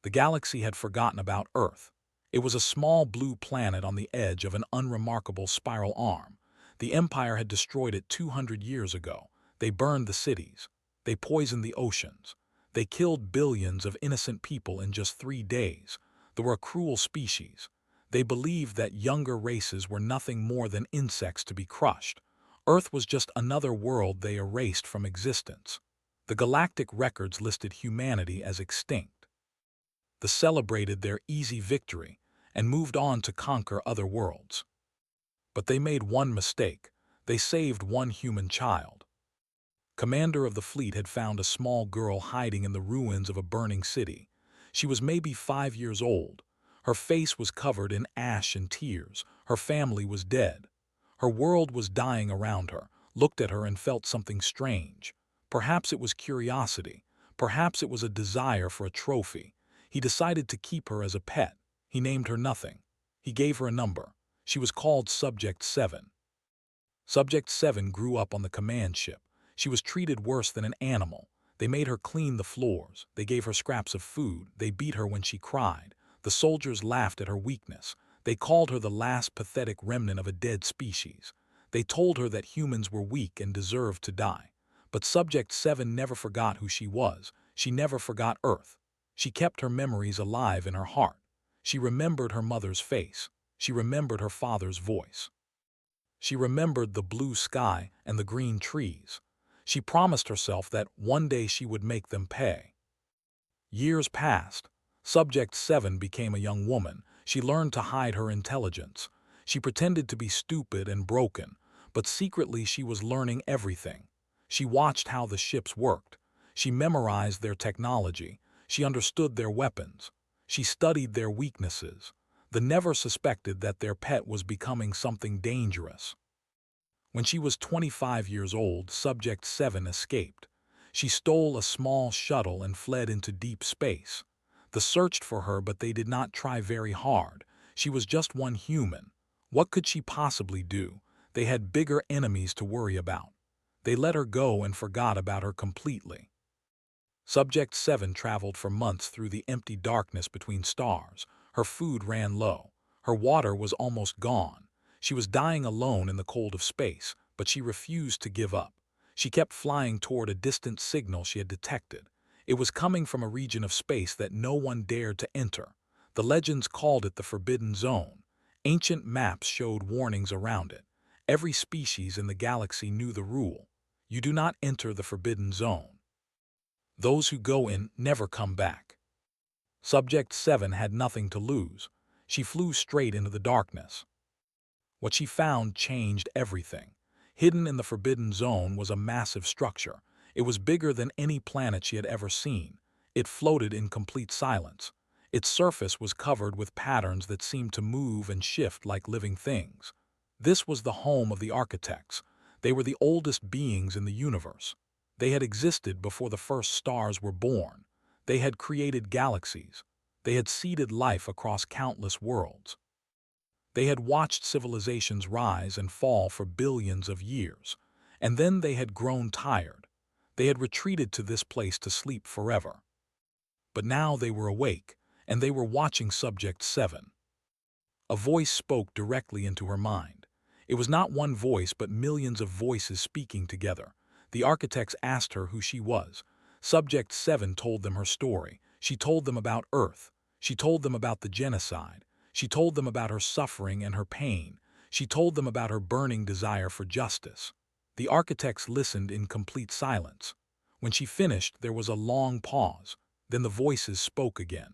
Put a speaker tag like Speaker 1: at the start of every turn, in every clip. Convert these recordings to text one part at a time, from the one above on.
Speaker 1: The galaxy had forgotten about Earth. It was a small blue planet on the edge of an unremarkable spiral arm. The Empire had destroyed it 200 years ago. They burned the cities. They poisoned the oceans. They killed billions of innocent people in just 3 days. They were a cruel species. They believed that younger races were nothing more than insects to be crushed. Earth was just another world they erased from existence. The galactic records listed humanity as extinct. They celebrated their easy victory and moved on to conquer other worlds. But they made one mistake. They saved one human child. Commander of the fleet had found a small girl hiding in the ruins of a burning city. She was maybe 5 years old. Her face was covered in ash and tears. Her family was dead. Her world was dying around her, looked at her and felt something strange. Perhaps it was curiosity. Perhaps it was a desire for a trophy. He decided to keep her as a pet. He named her nothing. He gave her a number. She was called Subject 7. Subject 7 grew up on the command ship. She was treated worse than an animal. They made her clean the floors. They gave her scraps of food. They beat her when she cried. The soldiers laughed at her weakness. They called her the last pathetic remnant of a dead species. They told her that humans were weak and deserved to die. But Subject 7 never forgot who she was. She never forgot Earth. She kept her memories alive in her heart. She remembered her mother's face. She remembered her father's voice. She remembered the blue sky and the green trees. She promised herself that one day she would make them pay. Years passed. Subject 7 became a young woman. She learned to hide her intelligence. She pretended to be stupid and broken, but secretly she was learning everything. She watched how the ships worked. She memorized their technology. She understood their weapons. She studied their weaknesses. They never suspected that their pet was becoming something dangerous. When she was 25 years old, Subject 7 escaped. She stole a small shuttle and fled into deep space. They searched for her, but they did not try very hard. She was just one human. What could she possibly do? They had bigger enemies to worry about. They let her go and forgot about her completely. Subject 7 traveled for months through the empty darkness between stars. Her food ran low. Her water was almost gone. She was dying alone in the cold of space, but she refused to give up. She kept flying toward a distant signal she had detected. It was coming from a region of space that no one dared to enter. The legends called it the Forbidden Zone. Ancient maps showed warnings around it. Every species in the galaxy knew the rule. You do not enter the Forbidden Zone. Those who go in never come back. Subject 7 had nothing to lose. She flew straight into the darkness. What she found changed everything. Hidden in the Forbidden Zone was a massive structure. It was bigger than any planet she had ever seen. It floated in complete silence. Its surface was covered with patterns that seemed to move and shift like living things. This was the home of the architects. They were the oldest beings in the universe. They had existed before the first stars were born. They had created galaxies. They had seeded life across countless worlds. They had watched civilizations rise and fall for billions of years, and then they had grown tired. They had retreated to this place to sleep forever. But now they were awake, and they were watching Subject 7. A voice spoke directly into her mind. It was not one voice, but millions of voices speaking together. The architects asked her who she was. Subject 7 told them her story. She told them about Earth. She told them about the genocide. She told them about her suffering and her pain. She told them about her burning desire for justice. The architects listened in complete silence. When she finished, there was a long pause. Then the voices spoke again.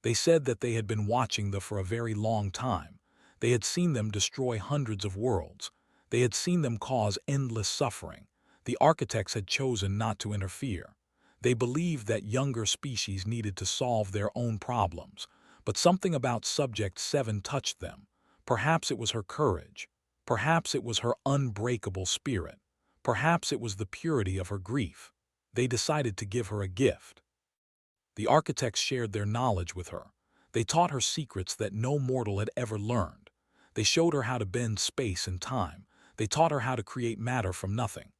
Speaker 1: They said that they had been watching them for a very long time. They had seen them destroy hundreds of worlds. They had seen them cause endless suffering. The architects had chosen not to interfere. They believed that younger species needed to solve their own problems. But something about Subject 7 touched them. Perhaps it was her courage. Perhaps it was her unbreakable spirit. Perhaps it was the purity of her grief. They decided to give her a gift. The architects shared their knowledge with her. They taught her secrets that no mortal had ever learned. They showed her how to bend space and time. They taught her how to create matter from nothing.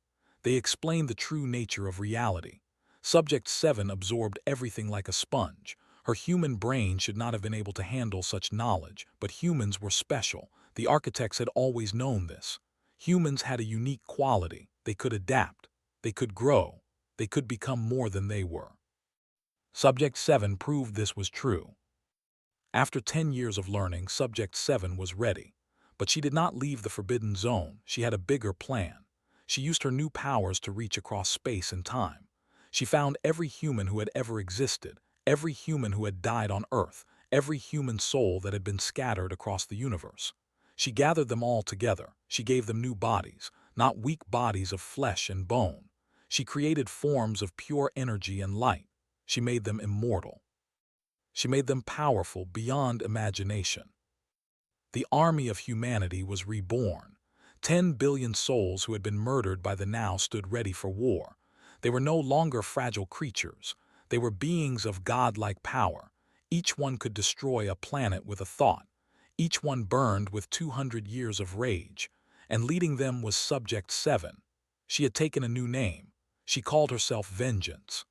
Speaker 1: They explained the true nature of reality. Subject 7 absorbed everything like a sponge. Her human brain should not have been able to handle such knowledge, but humans were special. The architects had always known this. Humans had a unique quality. They could adapt. They could grow. They could become more than they were. Subject 7 proved this was true. After 10 years of learning, Subject 7 was ready. But she did not leave the forbidden zone. She had a bigger plan. She used her new powers to reach across space and time. She found every human who had ever existed, every human who had died on Earth, every human soul that had been scattered across the universe. She gathered them all together. She gave them new bodies, not weak bodies of flesh and bone. She created forms of pure energy and light. She made them immortal. She made them powerful beyond imagination. The army of humanity was reborn. 10 billion souls who had been murdered by the now stood ready for war. They were no longer fragile creatures. They were beings of godlike power. Each one could destroy a planet with a thought. Each one burned with 200 years of rage. And leading them was Subject 7. She had taken a new name. She called herself Vengeance.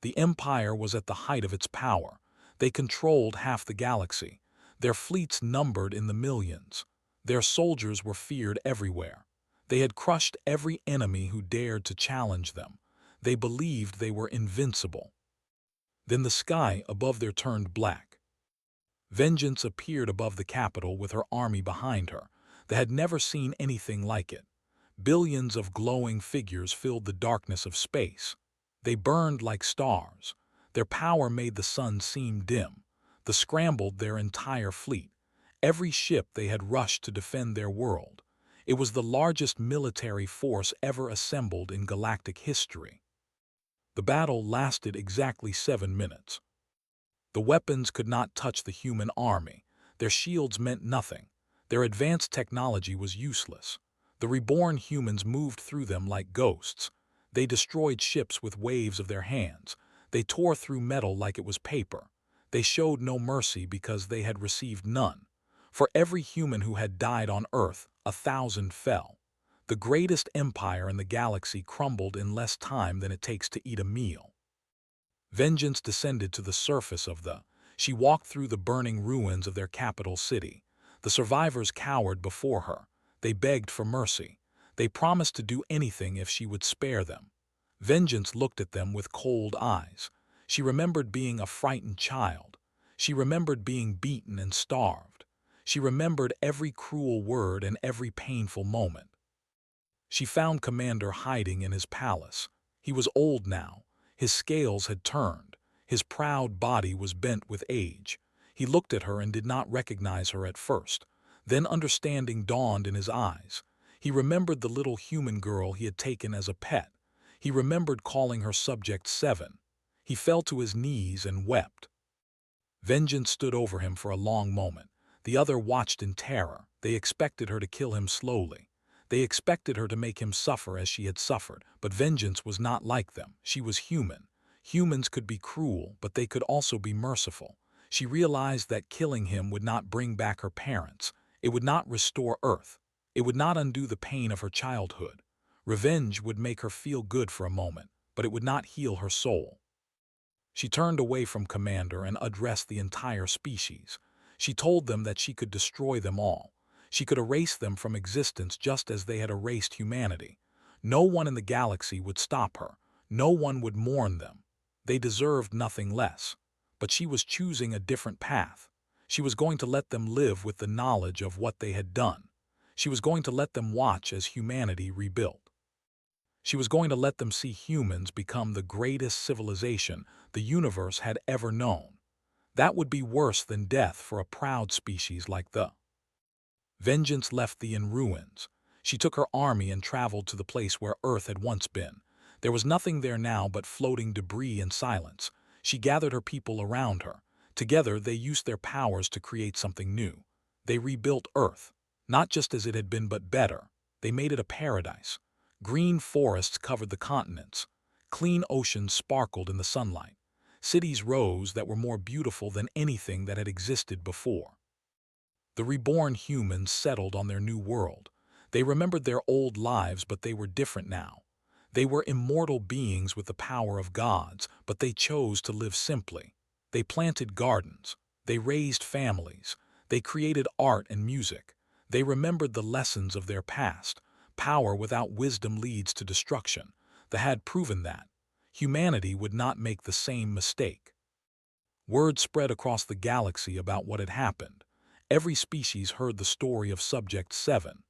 Speaker 1: The Empire was at the height of its power. They controlled half the galaxy. Their fleets numbered in the millions. Their soldiers were feared everywhere. They had crushed every enemy who dared to challenge them. They believed they were invincible. Then the sky above them turned black. Vengeance appeared above the capital with her army behind her. They had never seen anything like it. Billions of glowing figures filled the darkness of space. They burned like stars. Their power made the sun seem dim. They scrambled their entire fleet. Every ship they had rushed to defend their world. It was the largest military force ever assembled in galactic history. The battle lasted exactly 7 minutes. The weapons could not touch the human army. Their shields meant nothing. Their advanced technology was useless. The reborn humans moved through them like ghosts. They destroyed ships with waves of their hands. They tore through metal like it was paper. They showed no mercy because they had received none. For every human who had died on Earth, 1,000 fell. The greatest empire in the galaxy crumbled in less time than it takes to eat a meal. Vengeance descended to the surface of the. She walked through the burning ruins of their capital city. The survivors cowered before her. They begged for mercy. They promised to do anything if she would spare them. Vengeance looked at them with cold eyes. She remembered being a frightened child. She remembered being beaten and starved. She remembered every cruel word and every painful moment. She found Commander hiding in his palace. He was old now. His scales had turned. His proud body was bent with age. He looked at her and did not recognize her at first. Then understanding dawned in his eyes. He remembered the little human girl he had taken as a pet. He remembered calling her Subject 7. He fell to his knees and wept. Vengeance stood over him for a long moment. The other watched in terror. They expected her to kill him slowly. They expected her to make him suffer as she had suffered, but Vengeance was not like them. She was human. Humans could be cruel, but they could also be merciful. She realized that killing him would not bring back her parents. It would not restore Earth. It would not undo the pain of her childhood. Revenge would make her feel good for a moment, but it would not heal her soul. She turned away from Commander and addressed the entire species. She told them that she could destroy them all. She could erase them from existence just as they had erased humanity. No one in the galaxy would stop her. No one would mourn them. They deserved nothing less. But she was choosing a different path. She was going to let them live with the knowledge of what they had done. She was going to let them watch as humanity rebuilt. She was going to let them see humans become the greatest civilization the universe had ever known. That would be worse than death for a proud species like the. Vengeance left the in ruins. She took her army and traveled to the place where Earth had once been. There was nothing there now but floating debris and silence. She gathered her people around her. Together they used their powers to create something new. They rebuilt Earth, not just as it had been but better. They made it a paradise. Green forests covered the continents. Clean oceans sparkled in the sunlight. Cities rose that were more beautiful than anything that had existed before. The reborn humans settled on their new world. They remembered their old lives, but they were different now. They were immortal beings with the power of gods, but they chose to live simply. They planted gardens. They raised families. They created art and music. They remembered the lessons of their past. Power without wisdom leads to destruction. They had proven that humanity would not make the same mistake. Word spread across the galaxy about what had happened. Every species heard the story of Subject 7.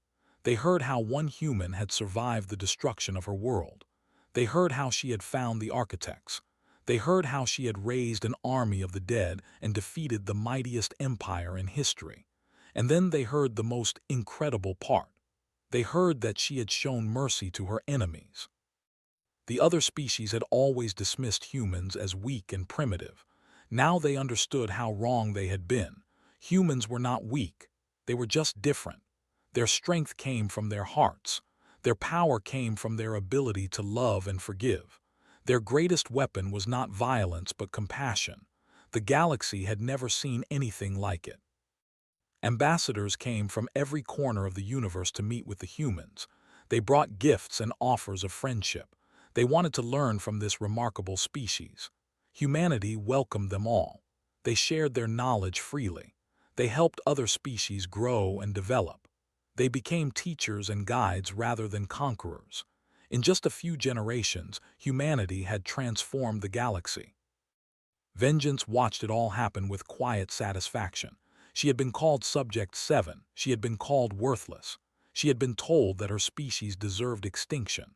Speaker 1: They heard how one human had survived the destruction of her world. They heard how she had found the architects. They heard how she had raised an army of the dead and defeated the mightiest empire in history. And then they heard the most incredible part. They heard that she had shown mercy to her enemies. The other species had always dismissed humans as weak and primitive. Now they understood how wrong they had been. Humans were not weak. They were just different. Their strength came from their hearts. Their power came from their ability to love and forgive. Their greatest weapon was not violence but compassion. The galaxy had never seen anything like it. Ambassadors came from every corner of the universe to meet with the humans. They brought gifts and offers of friendship. They wanted to learn from this remarkable species. Humanity welcomed them all. They shared their knowledge freely. They helped other species grow and develop. They became teachers and guides rather than conquerors. In just a few generations, humanity had transformed the galaxy. Vengeance watched it all happen with quiet satisfaction. She had been called Subject 7. She had been called worthless. She had been told that her species deserved extinction.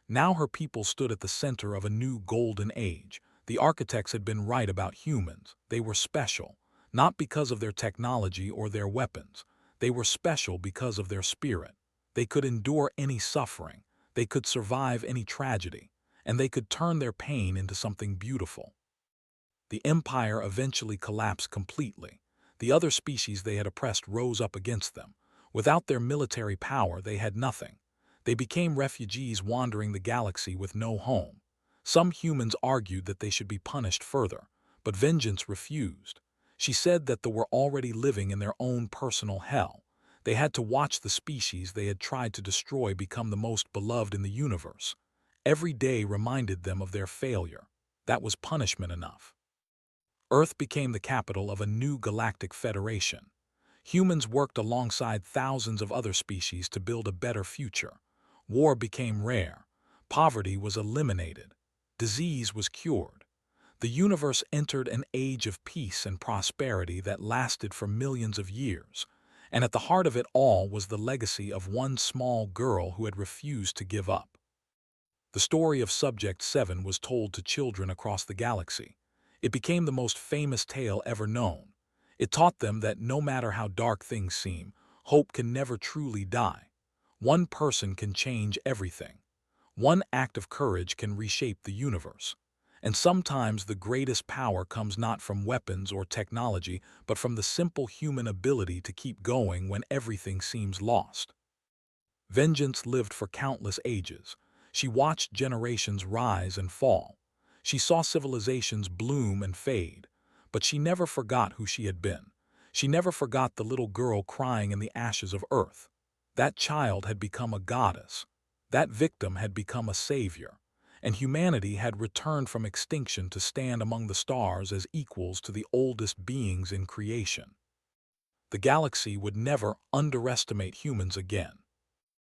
Speaker 1: Now her people stood at the center of a new golden age. The architects had been right about humans. They were special, not because of their technology or their weapons. They were special because of their spirit. They could endure any suffering. They could survive any tragedy. And they could turn their pain into something beautiful. The empire eventually collapsed completely. The other species they had oppressed rose up against them. Without their military power, they had nothing. They became refugees wandering the galaxy with no home. Some humans argued that they should be punished further, but Vengeance refused. She said that they were already living in their own personal hell. They had to watch the species they had tried to destroy become the most beloved in the universe. Every day reminded them of their failure. That was punishment enough. Earth became the capital of a new galactic federation. Humans worked alongside thousands of other species to build a better future. War became rare. Poverty was eliminated. Disease was cured. The universe entered an age of peace and prosperity that lasted for millions of years. And at the heart of it all was the legacy of one small girl who had refused to give up. The story of Subject 7 was told to children across the galaxy. It became the most famous tale ever known. It taught them that no matter how dark things seem, hope can never truly die. One person can change everything. One act of courage can reshape the universe. And sometimes the greatest power comes not from weapons or technology, but from the simple human ability to keep going when everything seems lost. Vengeance lived for countless ages. She watched generations rise and fall. She saw civilizations bloom and fade. But she never forgot who she had been. She never forgot the little girl crying in the ashes of Earth. That child had become a goddess. That victim had become a savior. And humanity had returned from extinction to stand among the stars as equals to the oldest beings in creation. The galaxy would never underestimate humans again.